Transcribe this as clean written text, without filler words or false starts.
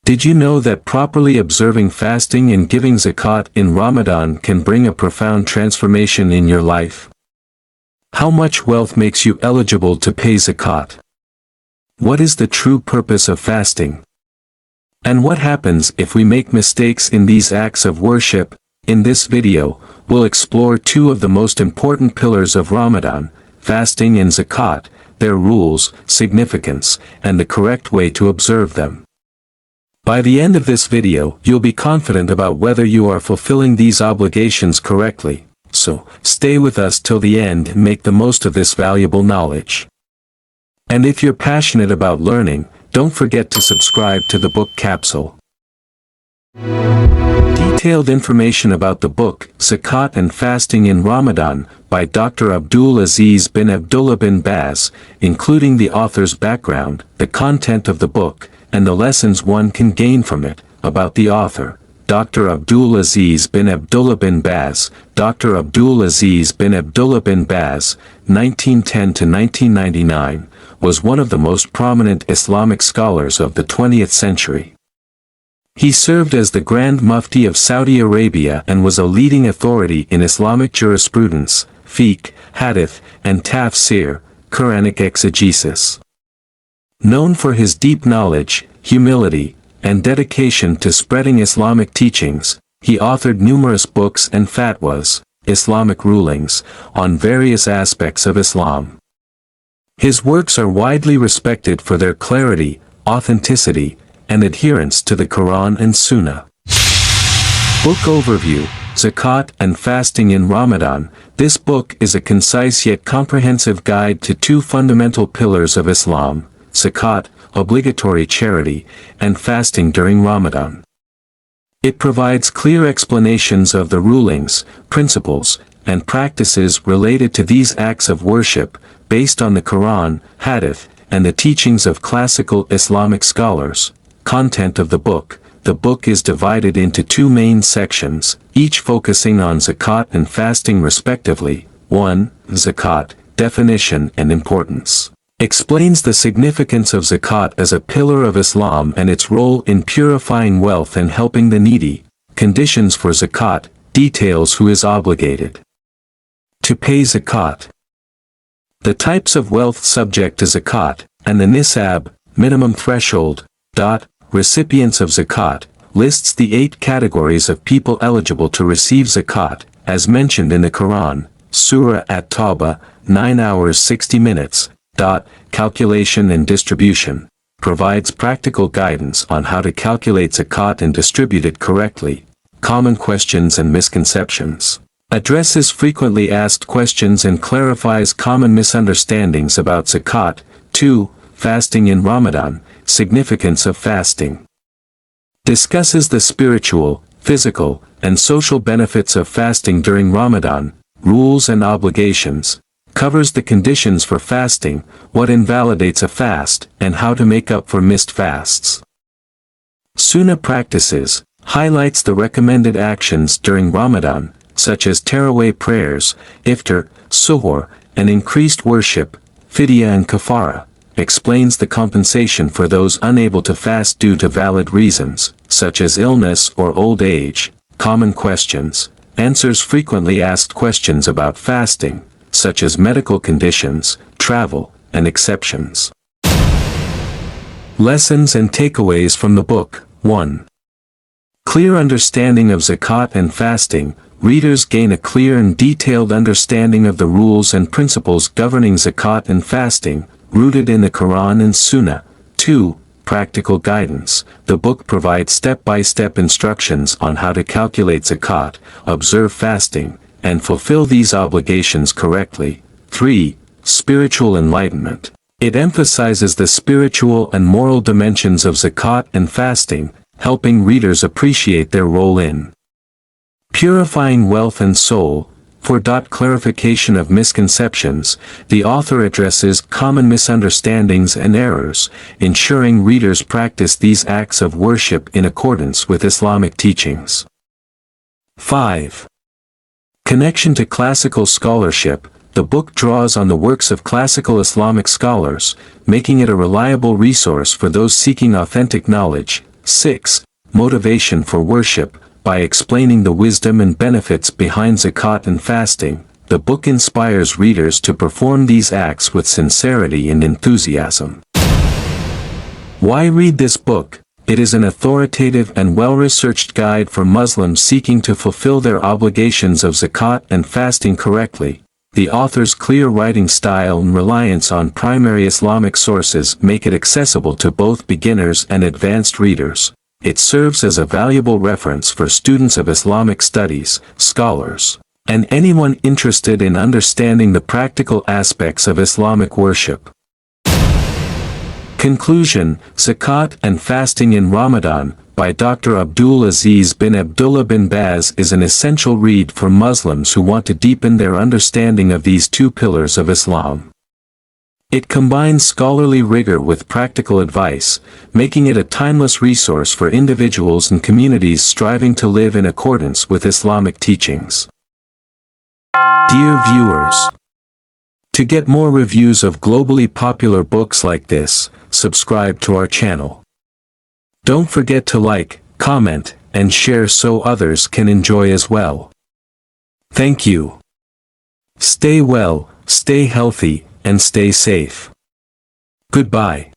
Did you know that properly observing fasting and giving zakat in Ramadan can bring a profound transformation in your life? How much wealth makes you eligible to pay zakat? What is the true purpose of fasting? And what happens if we make mistakes in these acts of worship? In this video, we'll explore two of the most important pillars of Ramadan, fasting and zakat, their rules, significance, and the correct way to observe them. By the end of this video, you'll be confident about whether you are fulfilling these obligations correctly. So, stay with us till the end and make the most of this valuable knowledge. And if you're passionate about learning, don't forget to subscribe to the book capsule. Detailed information about the book, Zakat and Fasting in Ramadan, by Dr. Abdul Aziz bin Abdullah bin Baz, including the author's background, the content of the book, and the lessons one can gain from it. About the author, Dr. Abdul Aziz bin Abdullah bin Baz. Dr. Abdul Aziz bin Abdullah bin Baz, 1910 to 1999, was one of the most prominent Islamic scholars of the 20th century. He served as the Grand Mufti of Saudi Arabia and was a leading authority in Islamic jurisprudence, fiqh, hadith, and tafsir, Quranic exegesis. Known for his deep knowledge, humility, and dedication to spreading Islamic teachings, he authored numerous books and fatwas, Islamic rulings, on various aspects of Islam. His works are widely respected for their clarity, authenticity, and adherence to the Quran and Sunnah. Book Overview, Zakat and Fasting in Ramadan. This book is a concise yet comprehensive guide to two fundamental pillars of Islam, zakat, obligatory charity, and fasting during Ramadan. It provides clear explanations of the rulings, principles, and practices related to these acts of worship, based on the Quran, hadith, and the teachings of classical Islamic scholars. Content of the book. The book is divided into two main sections, each focusing on zakat and fasting respectively. 1. Zakat, definition and importance. Explains the significance of zakat as a pillar of Islam and its role in purifying wealth and helping the needy. Conditions for zakat, details who is obligated to pay zakat. The types of wealth subject to zakat, and the nisab, minimum threshold. Recipients of zakat, lists the 8 categories of people eligible to receive zakat, as mentioned in the Quran, Surah At-Tawbah, 9 hours 60 minutes. Calculation and distribution. Provides practical guidance on how to calculate zakat and distribute it correctly. Common questions and misconceptions. Addresses frequently asked questions and clarifies common misunderstandings about zakat. 2. Fasting in Ramadan, significance of fasting. Discusses the spiritual, physical, and social benefits of fasting during Ramadan, rules and obligations. Covers the conditions for fasting, what invalidates a fast, and how to make up for missed fasts. Sunnah practices, highlights the recommended actions during Ramadan, such as Taraweeh prayers, iftar, suhoor, and increased worship, fidya and kafara. Explains the compensation for those unable to fast due to valid reasons, such as illness or old age. Common questions, answers frequently asked questions about fasting, such as medical conditions, travel, and exceptions. Lessons and takeaways from the book. 1. Clear understanding of zakat and fasting. Readers gain a clear and detailed understanding of the rules and principles governing zakat and fasting, rooted in the Quran and Sunnah. 2. Practical guidance. The book provides step-by-step instructions on how to calculate zakat, observe fasting, and fulfill these obligations correctly. 3. Spiritual enlightenment. It emphasizes the spiritual and moral dimensions of zakat and fasting, helping readers appreciate their role in purifying wealth and soul. For clarification of misconceptions, the author addresses common misunderstandings and errors, ensuring readers practice these acts of worship in accordance with Islamic teachings. 5. Connection to classical scholarship. The book draws on the works of classical Islamic scholars, making it a reliable resource for those seeking authentic knowledge. 6. Motivation for worship. By explaining the wisdom and benefits behind zakat and fasting, the book inspires readers to perform these acts with sincerity and enthusiasm. Why read this book? It is an authoritative and well-researched guide for Muslims seeking to fulfill their obligations of zakat and fasting correctly. The author's clear writing style and reliance on primary Islamic sources make it accessible to both beginners and advanced readers. It serves as a valuable reference for students of Islamic studies, scholars, and anyone interested in understanding the practical aspects of Islamic worship. Conclusion: Zakat and Fasting in Ramadan, by Dr. Abdul Aziz bin Abdullah bin Baz, is an essential read for Muslims who want to deepen their understanding of these two pillars of Islam. It combines scholarly rigor with practical advice, making it a timeless resource for individuals and communities striving to live in accordance with Islamic teachings. Dear viewers, to get more reviews of globally popular books like this, subscribe to our channel. Don't forget to like, comment, and share so others can enjoy as well. Thank you. Stay well, stay healthy, and stay safe. Goodbye.